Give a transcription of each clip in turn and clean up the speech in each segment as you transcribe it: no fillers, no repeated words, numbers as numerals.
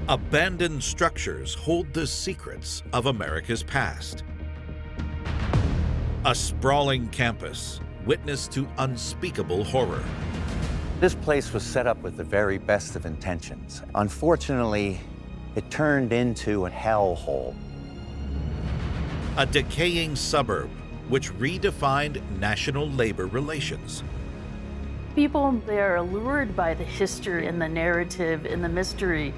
Abandoned structures hold the secrets of America's past. A sprawling campus, witness to unspeakable horror. This place was set up with the very best of intentions. Unfortunately, it turned into a hellhole. A decaying suburb which redefined national labor relations. People, they are allured by the history and the narrative and the mystery.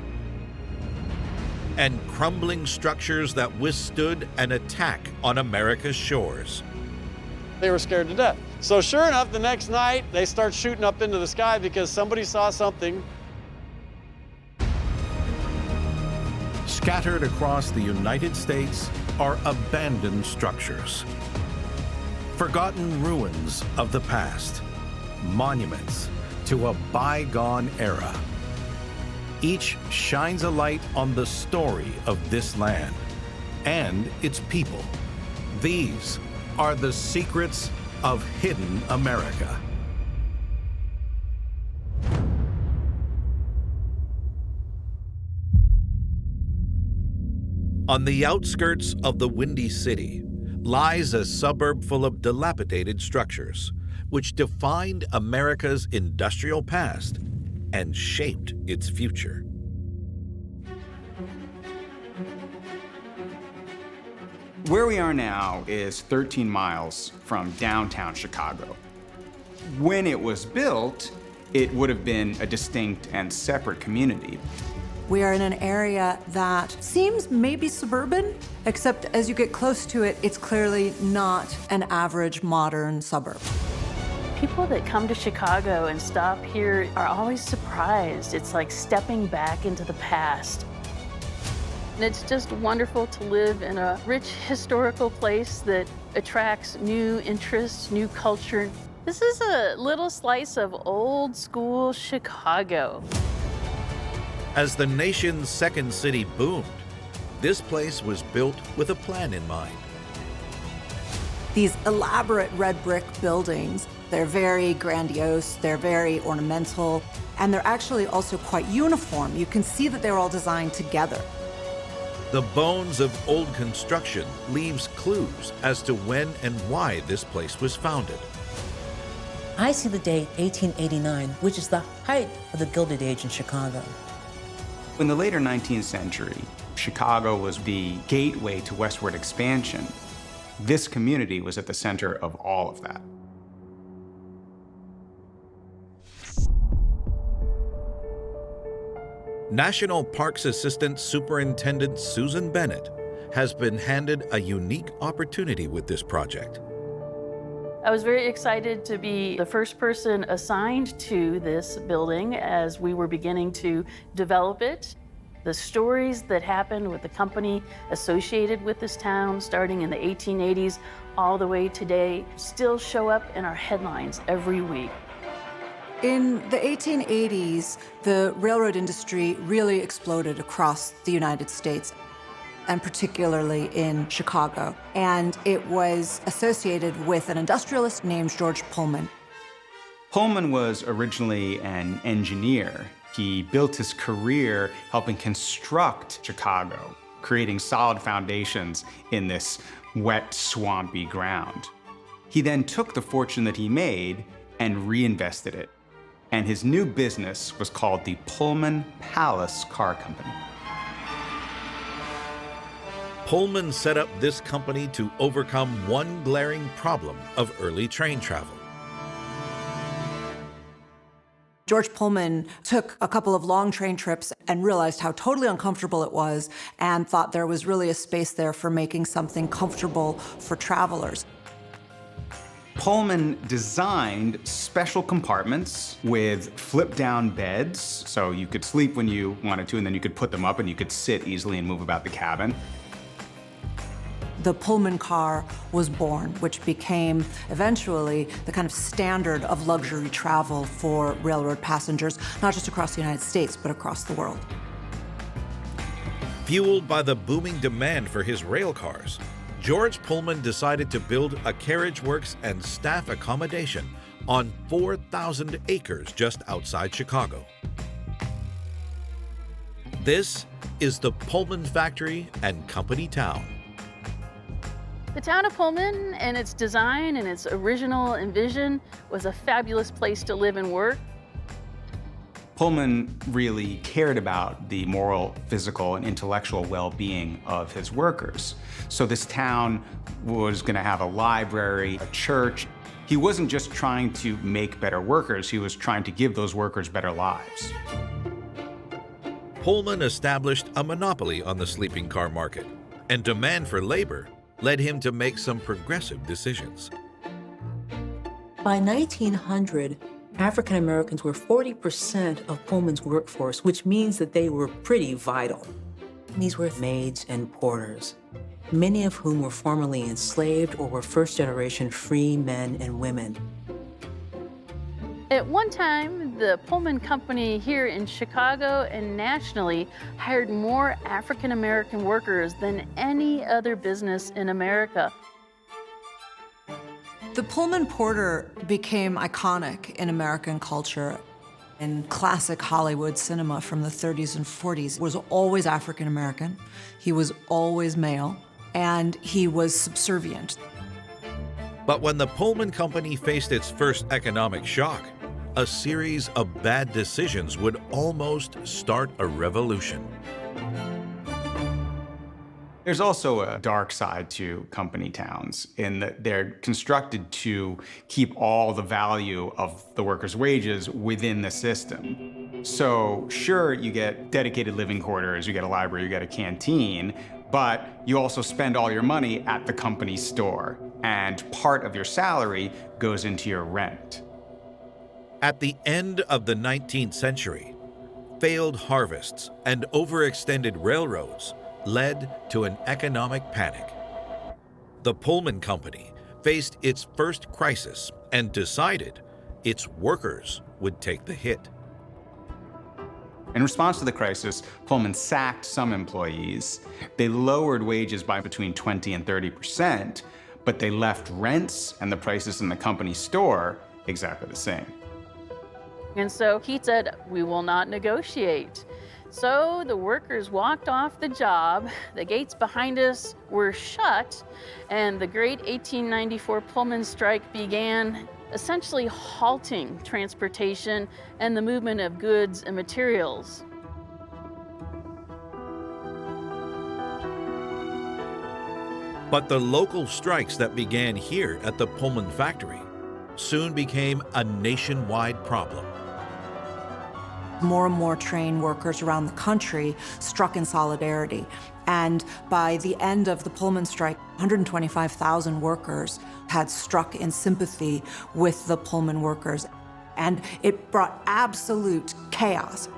And crumbling structures that withstood an attack on America's shores. They were scared to death. So sure enough, the next night, they start shooting up into the sky because somebody saw something. Scattered across the United States are abandoned structures. Forgotten ruins of the past, monuments to a bygone era. Each shines a light on the story of this land and its people. These are the secrets of hidden America. On the outskirts of the Windy City lies a suburb full of dilapidated structures, which defined America's industrial past and shaped its future. Where we are now is 13 miles from downtown Chicago. When it was built, it would have been a distinct and separate community. We are in an area that seems maybe suburban, except as you get close to it, it's clearly not an average modern suburb. People that come to Chicago and stop here are always surprised. It's like stepping back into the past. And it's just wonderful to live in a rich historical place that attracts new interests, new culture. This is a little slice of old school Chicago. As the nation's second city boomed, this place was built with a plan in mind. These elaborate red brick buildings, they're very grandiose, they're very ornamental, and they're actually also quite uniform. You can see that they're all designed together. The bones of old construction leaves clues as to when and why this place was founded. I see the date 1889, which is the height of the Gilded Age in Chicago. In the later 19th century, Chicago was the gateway to westward expansion. This community was at the center of all of that. National Parks Assistant Superintendent Susan Bennett has been handed a unique opportunity with this project. I was very excited to be the first person assigned to this building as we were beginning to develop it. The stories that happened with the company associated with this town, starting in the 1880s all the way today, still show up in our headlines every week. In the 1880s, the railroad industry really exploded across the United States, and particularly in Chicago. And it was associated with an industrialist named George Pullman. Pullman was originally an engineer. He built his career helping construct Chicago, creating solid foundations in this wet, swampy ground. He then took the fortune that he made and reinvested it. And his new business was called the Pullman Palace Car Company. Pullman set up this company to overcome one glaring problem of early train travel. George Pullman took a couple of long train trips and realized how totally uncomfortable it was and thought there was really a space there for making something comfortable for travelers. Pullman designed special compartments with flip-down beds, so you could sleep when you wanted to, and then you could put them up and you could sit easily and move about the cabin. The Pullman car was born, which became eventually the kind of standard of luxury travel for railroad passengers, not just across the United States, but across the world. Fueled by the booming demand for his rail cars, George Pullman decided to build a carriage works and staff accommodation on 4,000 acres just outside Chicago. This is the Pullman Factory and Company Town. The town of Pullman and its design and its original envision was a fabulous place to live and work. Pullman really cared about the moral, physical, and intellectual well-being of his workers. So this town was going to have a library, a church. He wasn't just trying to make better workers, he was trying to give those workers better lives. Pullman established a monopoly on the sleeping car market, and demand for labor led him to make some progressive decisions. By 1900, African Americans were 40% of Pullman's workforce, which means that they were pretty vital. These were maids and porters, many of whom were formerly enslaved or were first-generation free men and women. At one time, the Pullman Company here in Chicago and nationally hired more African American workers than any other business in America. The Pullman porter became iconic in American culture. In classic Hollywood cinema from the 30s and 40s, was always African American, he was always male, and he was subservient. But when the Pullman Company faced its first economic shock, a series of bad decisions would almost start a revolution. There's also a dark side to company towns in that they're constructed to keep all the value of the workers' wages within the system. So sure, you get dedicated living quarters, you get a library, you get a canteen, but you also spend all your money at the company store, and part of your salary goes into your rent. At the end of the 19th century, failed harvests and overextended railroads led to an economic panic. The Pullman Company faced its first crisis and decided its workers would take the hit. In response to the crisis, Pullman sacked some employees. They lowered wages by between 20 and 30%, but they left rents and the prices in the company store exactly the same. And so he said, "We will not negotiate." So the workers walked off the job, the gates behind us were shut, and the great 1894 Pullman strike began, essentially halting transportation and the movement of goods and materials. But the local strikes that began here at the Pullman factory soon became a nationwide problem. More and more train workers around the country struck in solidarity. And by the end of the Pullman strike, 125,000 workers had struck in sympathy with the Pullman workers. And it brought absolute chaos.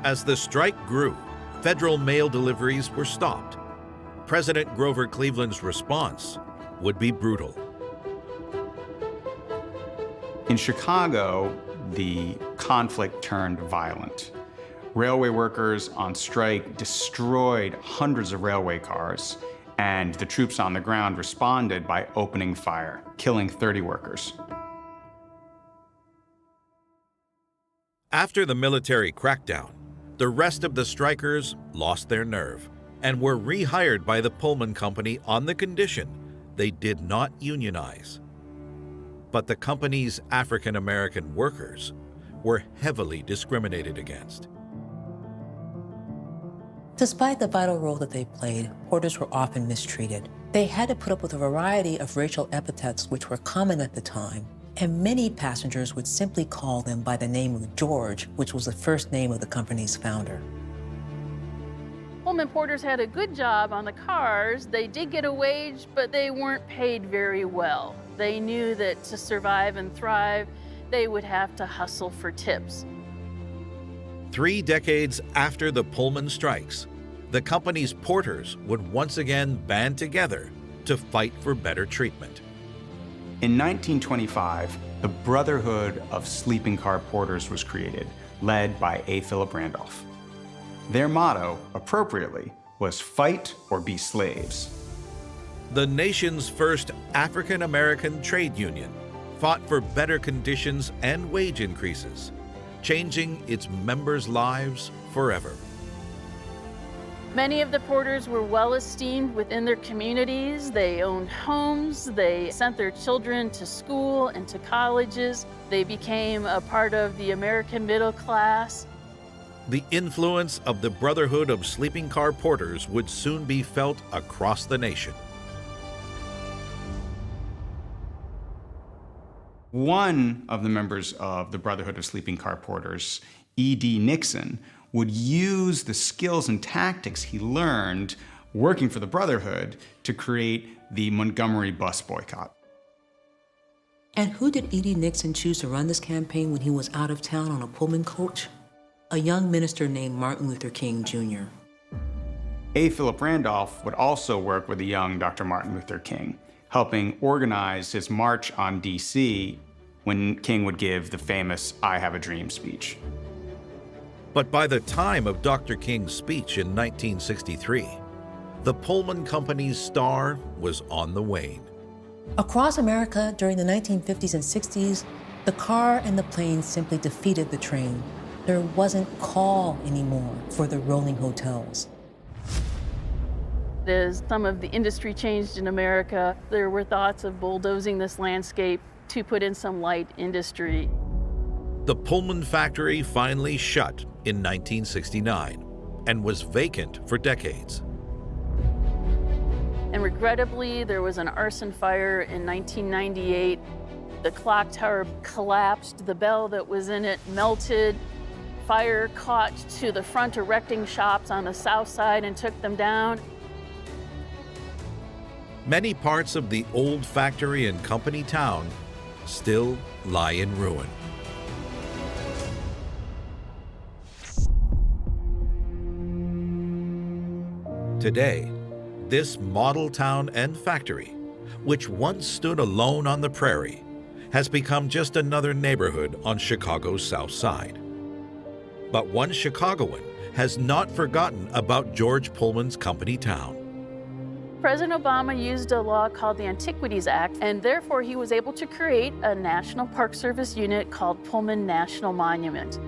As the strike grew, federal mail deliveries were stopped. President Grover Cleveland's response would be brutal. In Chicago, the conflict turned violent. Railway workers on strike destroyed hundreds of railway cars, and the troops on the ground responded by opening fire, killing 30 workers. After the military crackdown, the rest of the strikers lost their nerve and were rehired by the Pullman Company on the condition they did not unionize. But the company's African American workers were heavily discriminated against. Despite the vital role that they played, porters were often mistreated. They had to put up with a variety of racial epithets which were common at the time, and many passengers would simply call them by the name of George, which was the first name of the company's founder. Pullman porters had a good job on the cars. They did get a wage, but they weren't paid very well. They knew that to survive and thrive, they would have to hustle for tips. 3 decades after the Pullman strikes, the company's porters would once again band together to fight for better treatment. In 1925, the Brotherhood of Sleeping Car Porters was created, led A. Philip Randolph. Their motto, appropriately, was fight or be slaves. The nation's first African American trade union fought for better conditions and wage increases. changing its members' lives forever. Many of the porters were well esteemed within their communities. They owned homes, they sent their children to school and to colleges. They became a part of the American middle class. The influence of the Brotherhood of Sleeping Car Porters would soon be felt across the nation. One of the members of the Brotherhood of Sleeping Car Porters, E.D. Nixon, would use the skills and tactics he learned working for the Brotherhood to create the Montgomery bus boycott. And who did E.D. Nixon choose to run this campaign when he was out of town on a Pullman coach? A young minister named Martin Luther King, Jr. A. Philip Randolph would also work with the young Dr. Martin Luther King, helping organize his march on D.C. when King would give the famous "I Have a Dream" speech. But by the time of Dr. King's speech in 1963, the Pullman Company's star was on the wane. Across America during the 1950s and 60s, the car and the plane simply defeated the train. There wasn't call anymore for the rolling hotels. As some of the industry changed in America, there were thoughts of bulldozing this landscape to put in some light industry. The Pullman factory finally shut in 1969 and was vacant for decades. And regrettably, there was an arson fire in 1998. The clock tower collapsed, the bell that was in it melted. Fire caught to the front erecting shops on the south side and took them down. Many parts of the old factory and company town still lie in ruin. Today, this model town and factory, which once stood alone on the prairie, has become just another neighborhood on Chicago's South Side. But one Chicagoan has not forgotten about George Pullman's company town. President Obama used a law called the Antiquities Act, and therefore he was able to create a National Park Service unit called Pullman National Monument.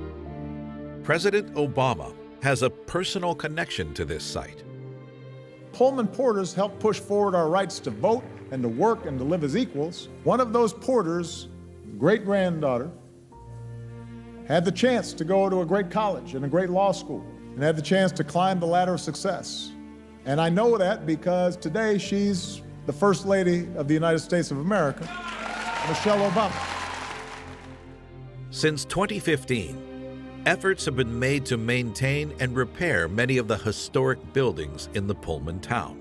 President Obama has a personal connection to this site. Pullman porters helped push forward our rights to vote and to work and to live as equals. One of those porters, great-granddaughter, had the chance to go to a great college and a great law school and had the chance to climb the ladder of success. And I know that because today she's the First Lady of the United States of America, Michelle Obama. Since 2015, efforts have been made to maintain and repair many of the historic buildings in the Pullman town.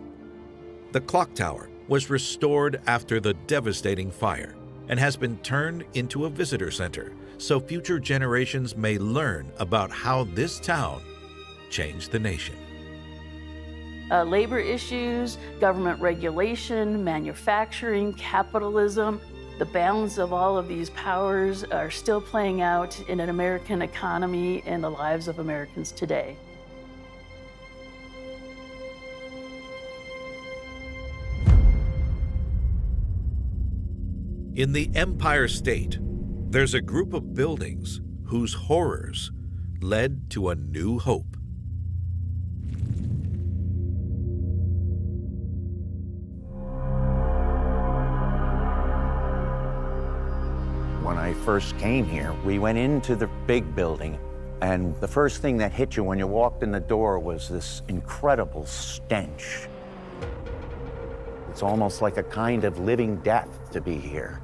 The clock tower was restored after the devastating fire and has been turned into a visitor center so future generations may learn about how this town changed the nation. Labor issues, government regulation, manufacturing, capitalism, the balance of all of these powers are still playing out in an American economy and the lives of Americans today. In the Empire State, there's a group of buildings whose horrors led to a new hope. When I first came here, we went into the big building, and the first thing that hit you when you walked in the door was this incredible stench. It's almost like a kind of living death to be here.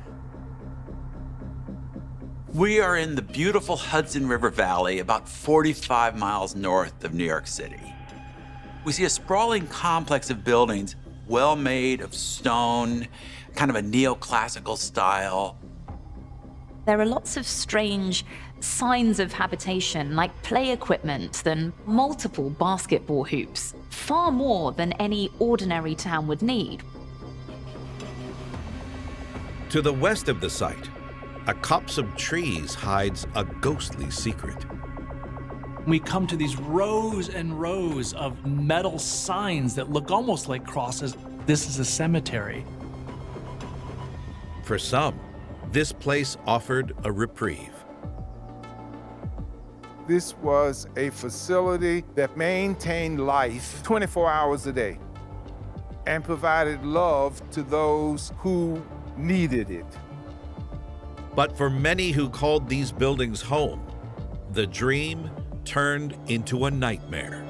We are in the beautiful Hudson River Valley, about 45 miles north of New York City. We see a sprawling complex of buildings, well made of stone, kind of a neoclassical style. There are lots of strange signs of habitation, like play equipment and multiple basketball hoops, far more than any ordinary town would need. To the west of the site, a copse of trees hides a ghostly secret. We come to these rows and rows of metal signs that look almost like crosses. This is a cemetery. For some, this place offered a reprieve. This was a facility that maintained life 24 hours a day and provided love to those who needed it. But for many who called these buildings home, the dream turned into a nightmare.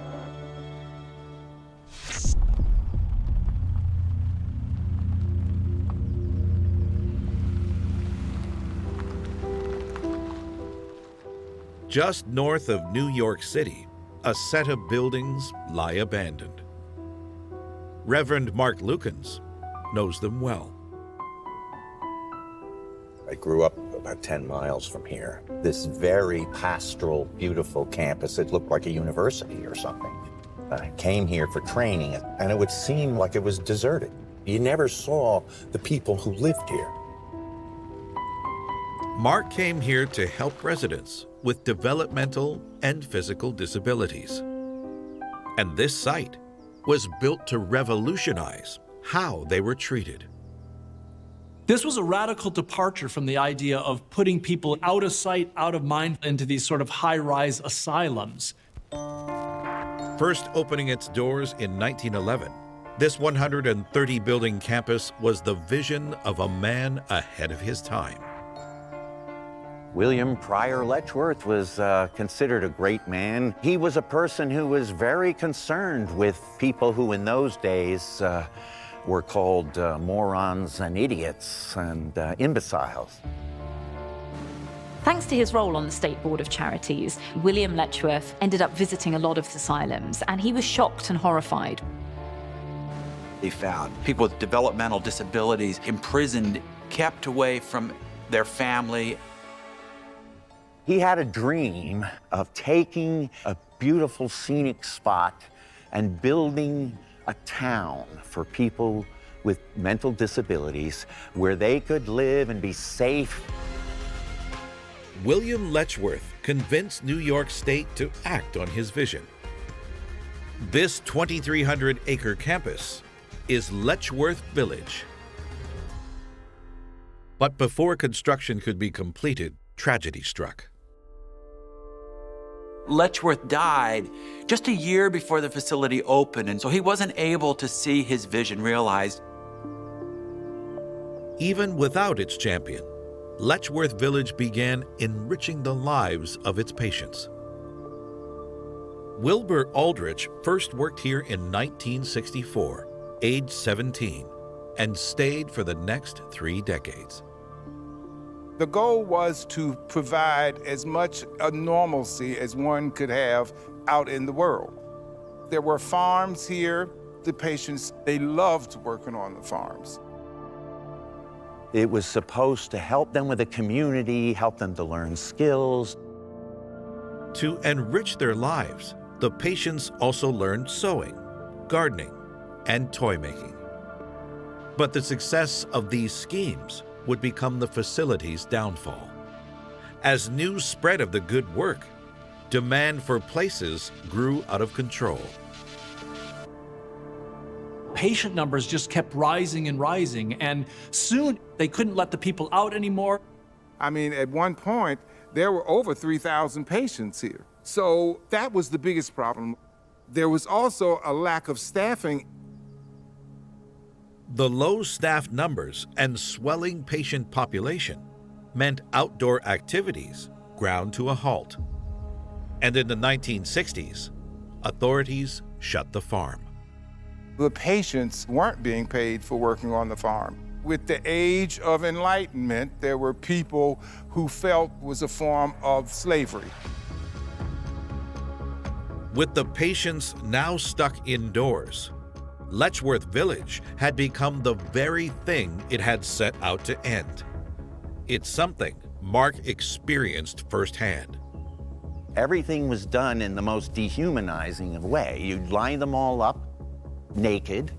Just north of New York City, a set of buildings lie abandoned. Reverend Mark Lukens knows them well. I grew up about 10 miles from here. This very pastoral, beautiful campus. It looked like a university or something. I came here for training, and it would seem like it was deserted. You never saw the people who lived here. Mark came here to help residents with developmental and physical disabilities. And this site was built to revolutionize how they were treated. This was a radical departure from the idea of putting people out of sight, out of mind into these sort of high-rise asylums. First opening its doors in 1911, this 130-building campus was the vision of a man ahead of his time. William Pryor Letchworth was considered a great man. He was a person who was very concerned with people who in those days were called morons and idiots and imbeciles. Thanks to his role on the State Board of Charities, William Letchworth ended up visiting a lot of asylums, and he was shocked and horrified. He found people with developmental disabilities imprisoned, kept away from their family. He had a dream of taking a beautiful scenic spot and building a town for people with mental disabilities where they could live and be safe. William Letchworth convinced New York State to act on his vision. This 2,300-acre campus is Letchworth Village. But before construction could be completed, tragedy struck. Letchworth died just a year before the facility opened, and so he wasn't able to see his vision realized. Even without its champion, Letchworth Village began enriching the lives of its patients. Wilbur Aldrich first worked here in 1964, age 17, and stayed for the next 3 decades. The goal was to provide as much normalcy as one could have out in the world. There were farms here. The patients, they loved working on the farms. It was supposed to help them with the community, help them to learn skills. To enrich their lives, the patients also learned sewing, gardening, and toy making. But the success of these schemes would become the facility's downfall. As news spread of the good work, demand for places grew out of control. Patient numbers just kept rising and rising, and soon they couldn't let the people out anymore. I mean, at one point, there were over 3,000 patients here. So that was the biggest problem. There was also a lack of staffing. The low staff numbers and swelling patient population meant outdoor activities ground to a halt. And in the 1960s, authorities shut the farm. The patients weren't being paid for working on the farm. With the age of enlightenment, there were people who felt it was a form of slavery. With the patients now stuck indoors, Letchworth Village had become the very thing it had set out to end. It's something Mark experienced firsthand. Everything was done in the most dehumanizing of way. You'd line them all up naked,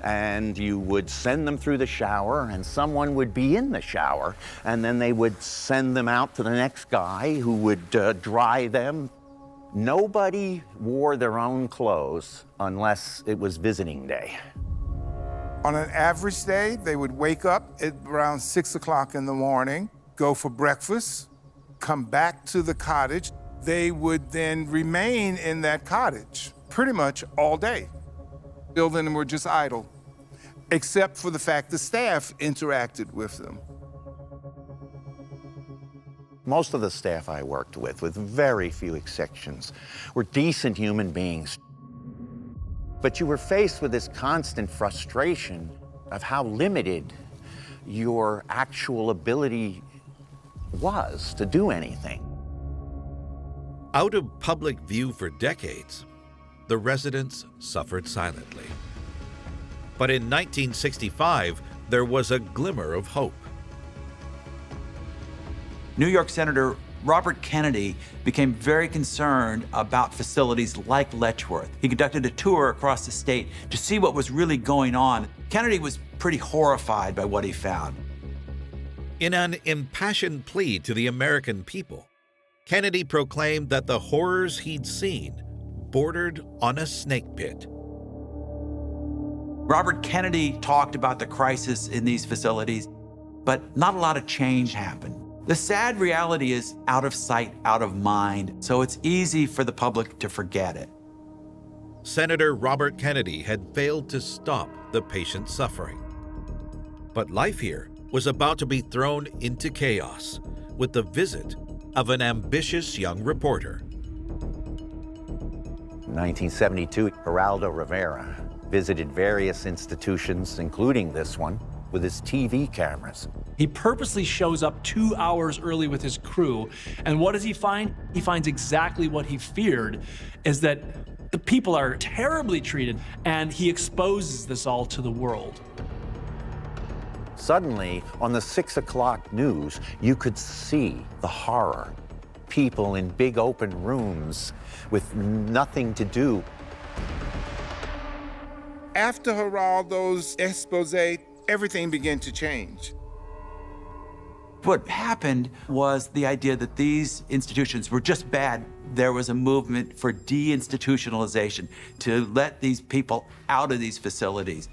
and you would send them through the shower, and someone would be in the shower, and then they would send them out to the next guy who would dry them. Nobody wore their own clothes unless it was visiting day. On an average day, they would wake up at around 6 o'clock in the morning, go for breakfast, come back to the cottage. they would then remain in that cottage pretty much all day. Building were just idle, except for the fact the staff interacted with them. Most of the staff I worked with very few exceptions, were decent human beings. But you were faced with this constant frustration of how limited your actual ability was to do anything. Out of public view for decades, the residents suffered silently. But in 1965, there was a glimmer of hope. New York Senator Robert Kennedy became very concerned about facilities like Letchworth. He conducted a tour across the state to see what was really going on. Kennedy was pretty horrified by what he found. In an impassioned plea to the American people, Kennedy proclaimed that the horrors he'd seen bordered on a snake pit. Robert Kennedy talked about the crisis in these facilities, but not a lot of change happened. The sad reality is out of sight, out of mind, so it's easy for the public to forget it. Senator Robert Kennedy had failed to stop the patient's suffering. But life here was about to be thrown into chaos with the visit of an ambitious young reporter. In 1972, Geraldo Rivera visited various institutions, including this one, with his TV cameras. He purposely shows up 2 hours early with his crew, and what does he find? He finds exactly what he feared, is that the people are terribly treated, and he exposes this all to the world. Suddenly, on the 6 o'clock news, you could see the horror. People in big open rooms with nothing to do. After Geraldo's expose, everything began to change. What happened was the idea that these institutions were just bad. There was a movement for deinstitutionalization, to let these people out of these facilities.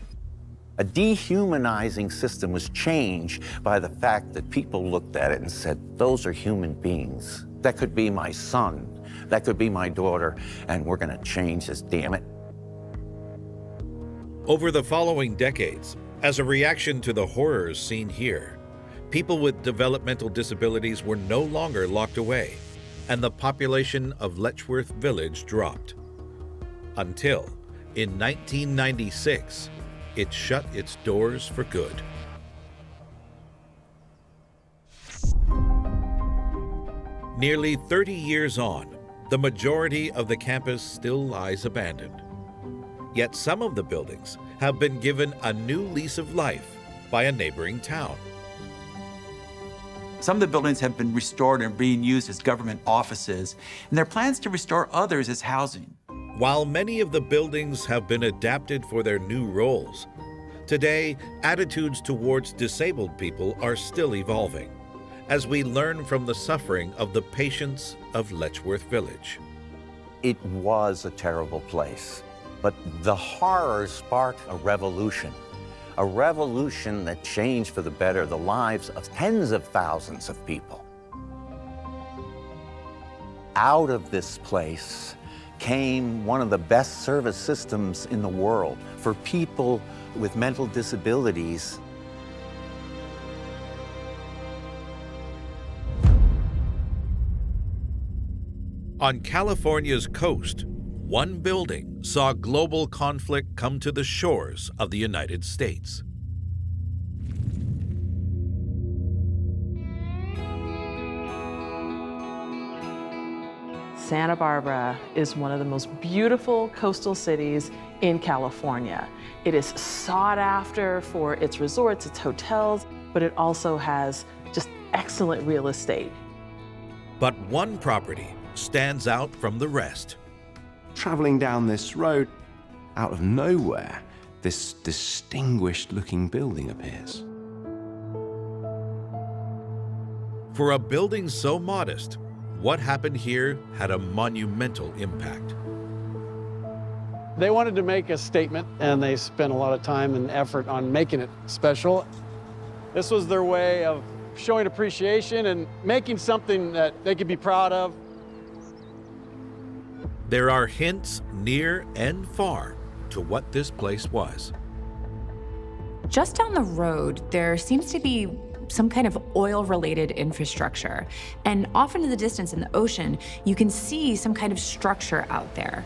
A dehumanizing system was changed by the fact that people looked at it and said, those are human beings. That could be my son, that could be my daughter, and we're gonna change this, damn it. Over the following decades, as a reaction to the horrors seen here, people with developmental disabilities were no longer locked away, and the population of Letchworth Village dropped. Until, in 1996, it shut its doors for good. Nearly 30 years on, the majority of the campus still lies abandoned. Yet some of the buildings have been given a new lease of life by a neighboring town. Some of the buildings have been restored and being used as government offices, and there are plans to restore others as housing. While many of the buildings have been adapted for their new roles, today attitudes towards disabled people are still evolving, as we learn from the suffering of the patients of Letchworth Village. It was a terrible place, but the horror sparked a revolution that changed for the better the lives of tens of thousands of people. Out of this place came one of the best service systems in the world for people with mental disabilities. On California's coast, one building saw global conflict come to the shores of the United States. Santa Barbara is one of the most beautiful coastal cities in California. It is sought after for its resorts, its hotels, but it also has just excellent real estate. But one property stands out from the rest. Traveling down this road, out of nowhere, this distinguished-looking building appears. For a building so modest, what happened here had a monumental impact. They wanted to make a statement, and they spent a lot of time and effort on making it special. This was their way of showing appreciation and making something that they could be proud of. There are hints near and far to what this place was. Just down the road, there seems to be some kind of oil-related infrastructure. And off into the distance in the ocean, you can see some kind of structure out there.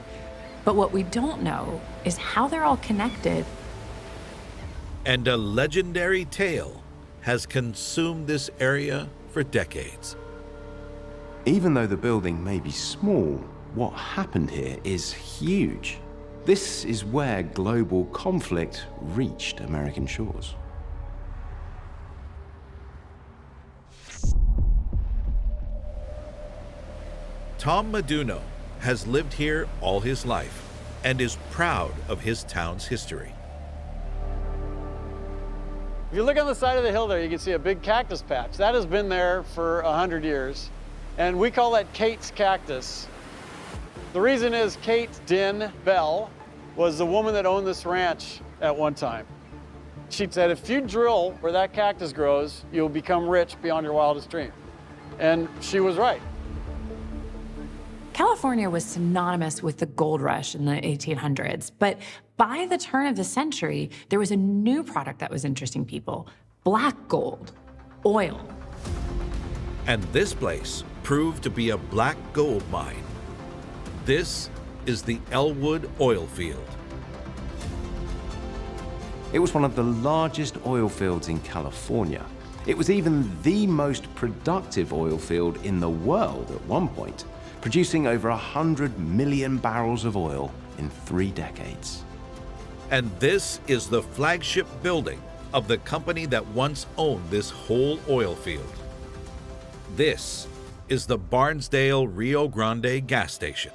But what we don't know is how they're all connected. And a legendary tale has consumed this area for decades. Even though the building may be small, what happened here is huge. This is where global conflict reached American shores. Tom Meduno has lived here all his life and is proud of his town's history. If you look on the side of the hill there, you can see a big cactus patch. That has been there for 100 years. And we call that Kate's cactus. The reason is Kate Din Bell was the woman that owned this ranch at one time. She said, if you drill where that cactus grows, you'll become rich beyond your wildest dream. And she was right. California was synonymous with the gold rush in the 1800s, but by the turn of the century, there was a new product that was interesting people: black gold, oil. And this place proved to be a black gold mine. This is the Elwood oil field. It was one of the largest oil fields in California. It was even the most productive oil field in the world at one point, producing over 100 million barrels of oil in 3 decades. And this is the flagship building of the company that once owned this whole oil field. This is the Barnesdale Rio Grande gas station.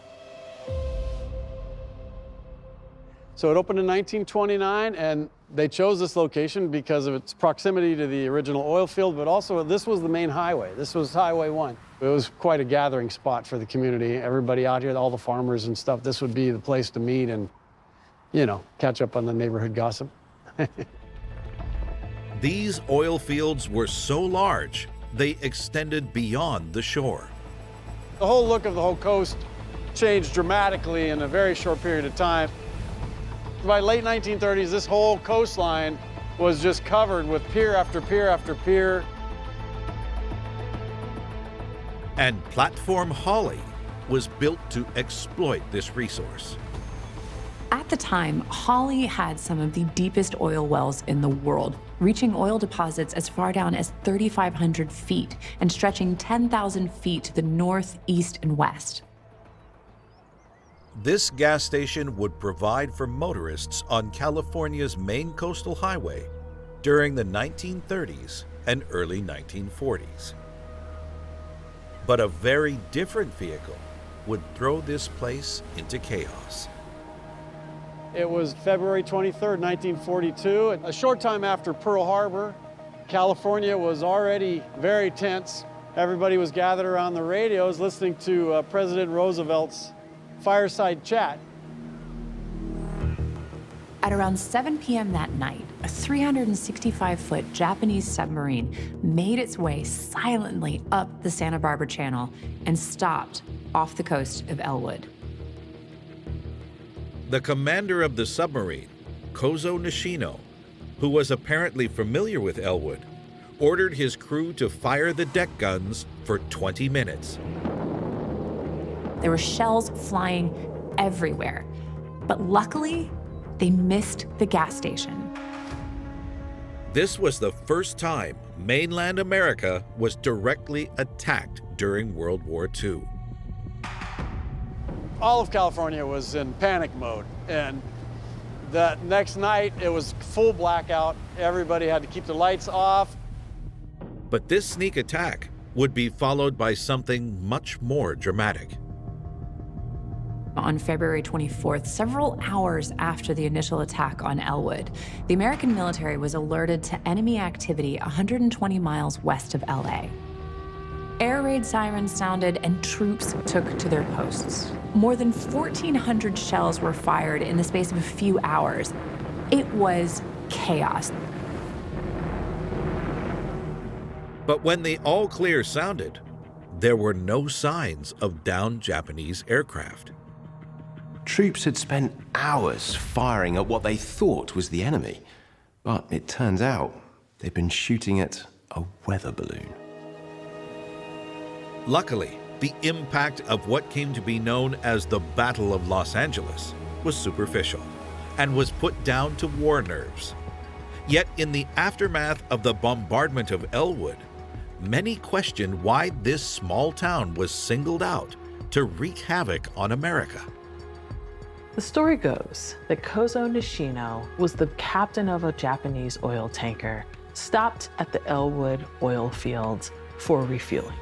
So it opened in 1929, and they chose this location because of its proximity to the original oil field, but also this was the main highway. This was Highway 1. It was quite a gathering spot for the community. Everybody out here, all the farmers and stuff, this would be the place to meet and, you know, catch up on the neighborhood gossip. These oil fields were so large, they extended beyond the shore. The whole look of the whole coast changed dramatically in a very short period of time. By late 1930s, this whole coastline was just covered with pier after pier after pier. And Platform Holly was built to exploit this resource. At the time, Holly had some of the deepest oil wells in the world, reaching oil deposits as far down as 3,500 feet and stretching 10,000 feet to the north, east, and west. This gas station would provide for motorists on California's main coastal highway during the 1930s and early 1940s. But a very different vehicle would throw this place into chaos. It was February 23rd, 1942. A short time after Pearl Harbor, California was already very tense. Everybody was gathered around the radios listening to President Roosevelt's fireside chat. At around 7 p.m. that night, a 365-foot Japanese submarine made its way silently up the Santa Barbara Channel and stopped off the coast of Elwood. The commander of the submarine, Kozo Nishino, who was apparently familiar with Elwood, ordered his crew to fire the deck guns for 20 minutes. There were shells flying everywhere, but luckily, they missed the gas station. This was the first time mainland America was directly attacked during World War II. All of California was in panic mode, and the next night it was full blackout. Everybody had to keep the lights off. But this sneak attack would be followed by something much more dramatic. On February 24th, several hours after the initial attack on Elwood, the American military was alerted to enemy activity 120 miles west of LA. Air raid sirens sounded and troops took to their posts. More than 1,400 shells were fired in the space of a few hours. It was chaos. But when the all clear sounded, there were no signs of downed Japanese aircraft. Troops had spent hours firing at what they thought was the enemy, but it turns out they'd been shooting at a weather balloon. Luckily, the impact of what came to be known as the Battle of Los Angeles was superficial and was put down to war nerves. Yet in the aftermath of the bombardment of Elwood, many questioned why this small town was singled out to wreak havoc on America. The story goes that Kozo Nishino was the captain of a Japanese oil tanker, stopped at the Elwood oil fields for refueling.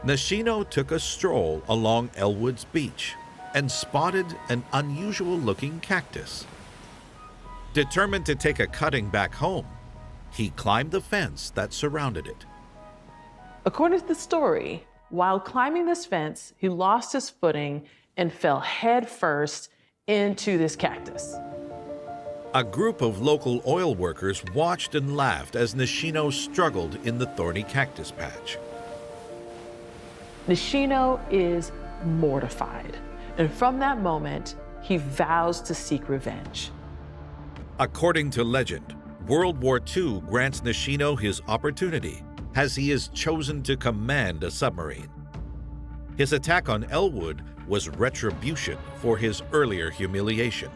Nishino took a stroll along Elwood's beach and spotted an unusual-looking cactus. Determined to take a cutting back home, he climbed the fence that surrounded it. According to the story, while climbing this fence, he lost his footing and fell head first into this cactus. A group of local oil workers watched and laughed as Nishino struggled in the thorny cactus patch. Nishino is mortified, and from that moment, he vows to seek revenge. According to legend, World War II grants Nishino his opportunity as he is chosen to command a submarine. His attack on Elwood was retribution for his earlier humiliation.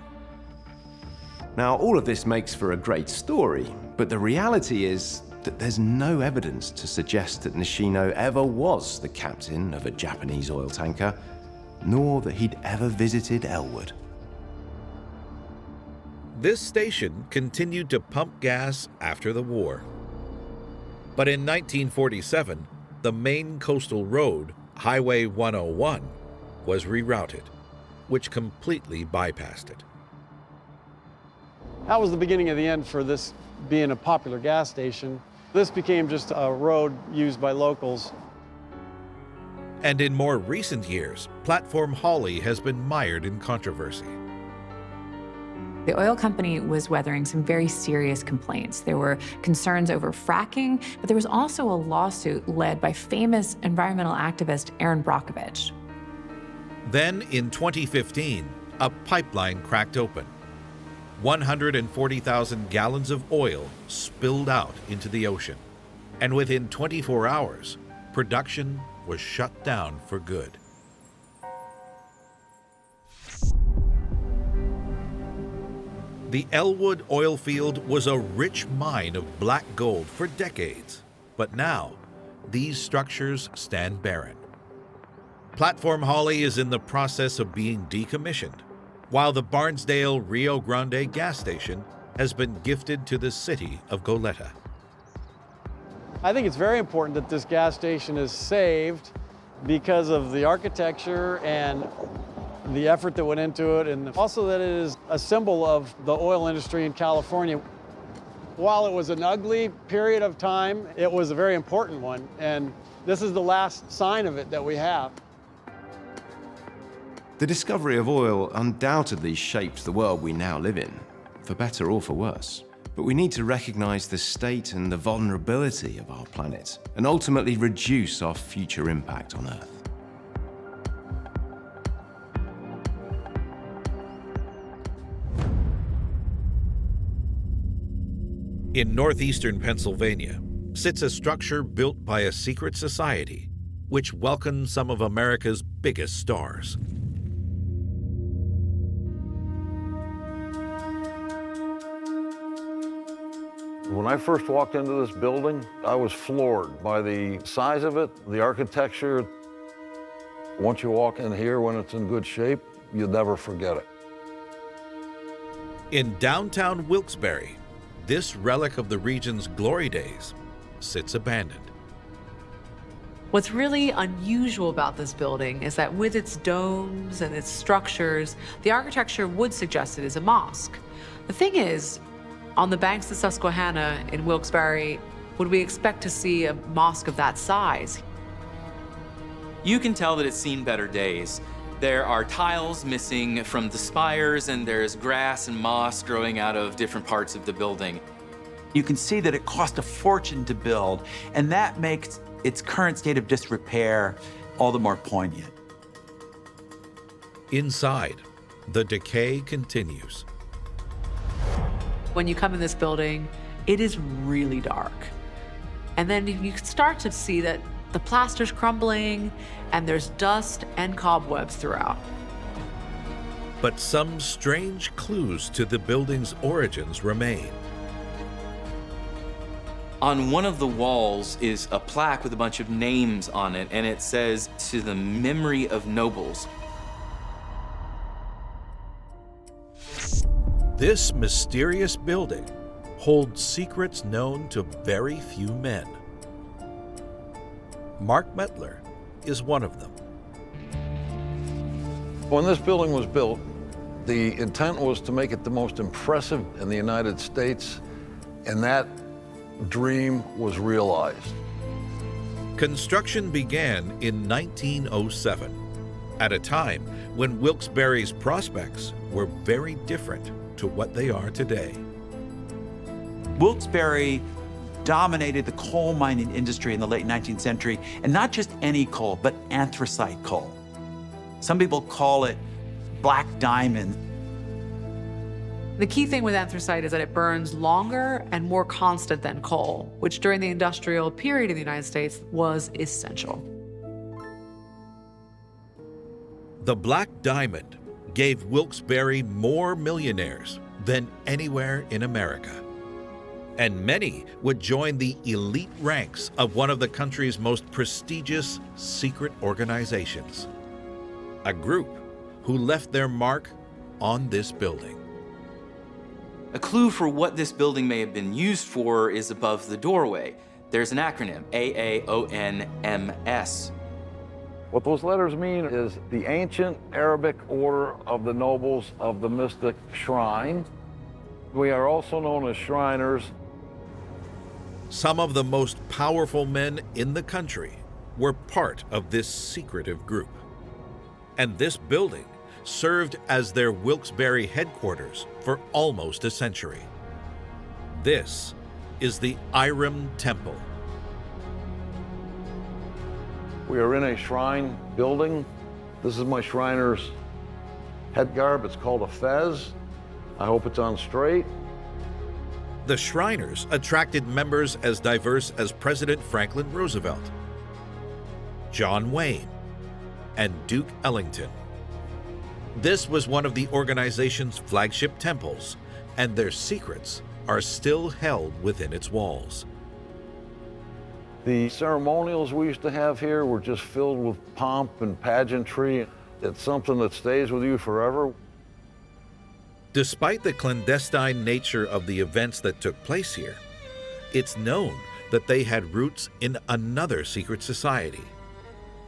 Now, all of this makes for a great story, but the reality is that there's no evidence to suggest that Nishino ever was the captain of a Japanese oil tanker, nor that he'd ever visited Elwood. This station continued to pump gas after the war. But in 1947, the main coastal road, Highway 101, was rerouted, which completely bypassed it. That was the beginning of the end for this being a popular gas station. This became just a road used by locals. And in more recent years, Platform Holly has been mired in controversy. The oil company was weathering some very serious complaints. There were concerns over fracking, but there was also a lawsuit led by famous environmental activist Erin Brockovich. Then, in 2015, a pipeline cracked open. 140,000 gallons of oil spilled out into the ocean, and within 24 hours, production was shut down for good. The Elwood oil field was a rich mine of black gold for decades, but now these structures stand barren. Platform Holly is in the process of being decommissioned, while the Barnesdale Rio Grande gas station has been gifted to the city of Goleta. I think it's very important that this gas station is saved because of the architecture and the effort that went into it, and also that it is a symbol of the oil industry in California. While it was an ugly period of time, it was a very important one, and this is the last sign of it that we have. The discovery of oil undoubtedly shaped the world we now live in, for better or for worse. But we need to recognize the state and the vulnerability of our planet, and ultimately reduce our future impact on Earth. In northeastern Pennsylvania sits a structure built by a secret society which welcomes some of America's biggest stars. When I first walked into this building, I was floored by the size of it, the architecture. Once you walk in here, when it's in good shape, you'll never forget it. In downtown Wilkes-Barre, this relic of the region's glory days sits abandoned. What's really unusual about this building is that with its domes and its structures, the architecture would suggest it is a mosque. The thing is, on the banks of Susquehanna in Wilkes-Barre, would we expect to see a mosque of that size? You can tell that it's seen better days. There are tiles missing from the spires, and there's grass and moss growing out of different parts of the building. You can see that it cost a fortune to build, and that makes its current state of disrepair all the more poignant. Inside, the decay continues. When you come in this building, it is really dark. And then you start to see that the plaster's crumbling and there's dust and cobwebs throughout. But some strange clues to the building's origins remain. On one of the walls is a plaque with a bunch of names on it, and it says, "To the memory of nobles." This mysterious building holds secrets known to very few men. Mark Mettler is one of them. When this building was built, the intent was to make it the most impressive in the United States, and that dream was realized. Construction began in 1907, at a time when Wilkes-Barre's prospects were very different to what they are today. Wilkes-Barre dominated the coal mining industry in the late 19th century, and not just any coal, but anthracite coal. Some people call it black diamond. The key thing with anthracite is that it burns longer and more constant than coal, which during the industrial period in the United States was essential. The black diamond gave Wilkes-Barre more millionaires than anywhere in America. And many would join the elite ranks of one of the country's most prestigious secret organizations. A group who left their mark on this building. A clue for what this building may have been used for is above the doorway. There's an acronym, AAONMS. What those letters mean is the ancient Arabic order of the nobles of the mystic shrine. We are also known as Shriners. Some of the most powerful men in the country were part of this secretive group. And this building served as their Wilkes-Barre headquarters for almost a century. This is the Iram Temple. We are in a shrine building. This is my Shriner's head garb. It's called a fez. I hope it's on straight. The Shriners attracted members as diverse as President Franklin Roosevelt, John Wayne, and Duke Ellington. This was one of the organization's flagship temples, and their secrets are still held within its walls. The ceremonials we used to have here were just filled with pomp and pageantry. It's something that stays with you forever. Despite the clandestine nature of the events that took place here, it's known that they had roots in another secret society,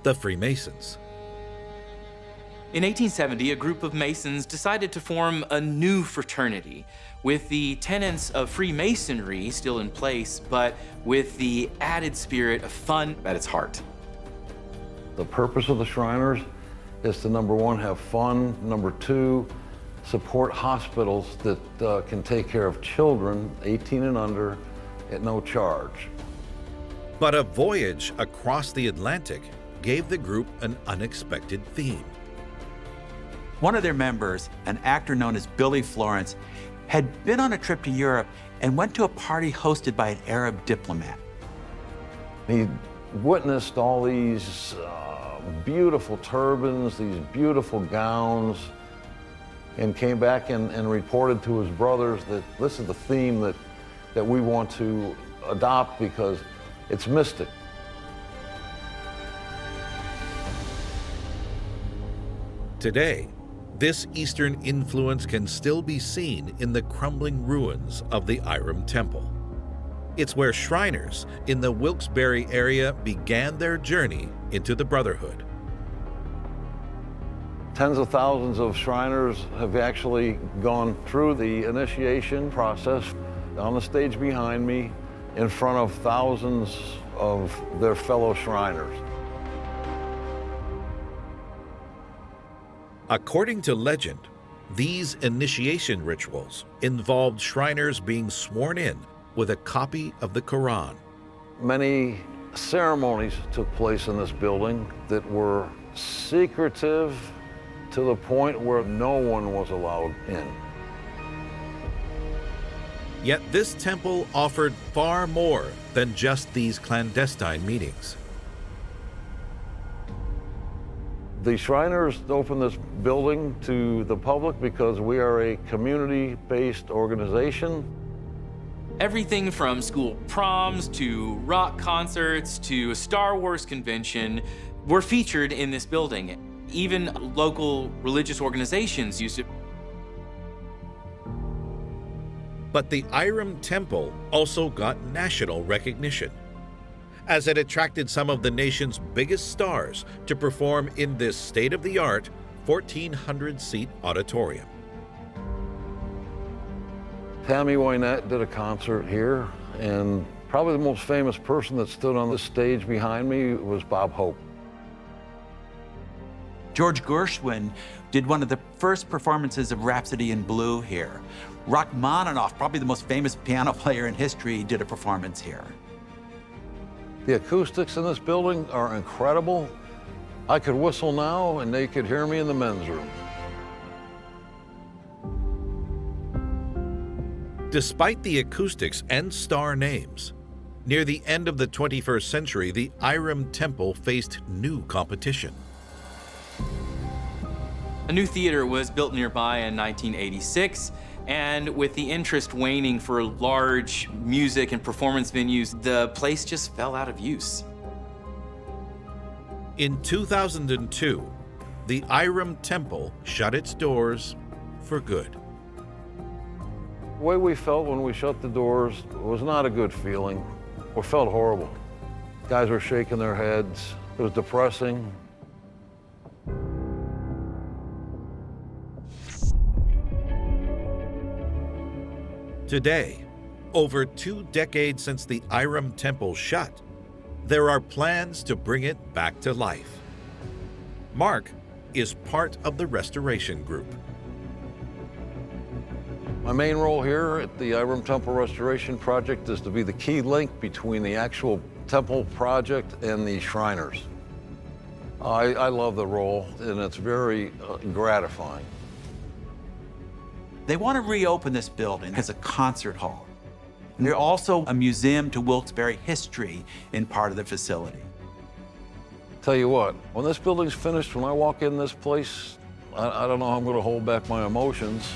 the Freemasons. In 1870, a group of Masons decided to form a new fraternity with the tenets of Freemasonry still in place, but with the added spirit of fun at its heart. The purpose of the Shriners is to, number one, have fun. Number two, support hospitals that can take care of children 18 and under at no charge. But a voyage across the Atlantic gave the group an unexpected theme. One of their members, an actor known as Billy Florence, had been on a trip to Europe and went to a party hosted by an Arab diplomat. He witnessed all these beautiful turbans, these beautiful gowns, and came back and reported to his brothers that this is the theme that we want to adopt because it's mystic. Today, this Eastern influence can still be seen in the crumbling ruins of the Iram Temple. It's where Shriners in the Wilkes-Barre area began their journey into the Brotherhood. Tens of thousands of Shriners have actually gone through the initiation process on the stage behind me in front of thousands of their fellow Shriners. According to legend, these initiation rituals involved Shriners being sworn in with a copy of the Quran. Many ceremonies took place in this building that were secretive to the point where no one was allowed in. Yet this temple offered far more than just these clandestine meetings. The Shriners opened this building to the public because we are a community-based organization. Everything from school proms to rock concerts to a Star Wars convention were featured in this building. Even local religious organizations used it. But the Iram Temple also got national recognition, as it attracted some of the nation's biggest stars to perform in this state-of-the-art 1,400-seat auditorium. Tammy Wynette did a concert here, and probably the most famous person that stood on the stage behind me was Bob Hope. George Gershwin did one of the first performances of Rhapsody in Blue here. Rachmaninoff, probably the most famous piano player in history, did a performance here. The acoustics in this building are incredible. I could whistle now and they could hear me in the men's room. Despite the acoustics and star names, near the end of the 21st century, the Iram Temple faced new competition. A new theater was built nearby in 1986, and with the interest waning for large music and performance venues, the place just fell out of use. In 2002, the Iram Temple shut its doors for good. The way we felt when we shut the doors was not a good feeling. We felt horrible. Guys were shaking their heads. It was depressing. Today, over 2 decades since the Iram Temple shut, there are plans to bring it back to life. Mark is part of the restoration group. My main role here at the Iram Temple Restoration Project is to be the key link between the actual temple project and the Shriners. I love the role, and it's very gratifying. They want to reopen this building as a concert hall. And there's also a museum to Wilkes-Barre history in part of the facility. Tell you what, when this building's finished, when I walk in this place, I don't know how I'm going to hold back my emotions.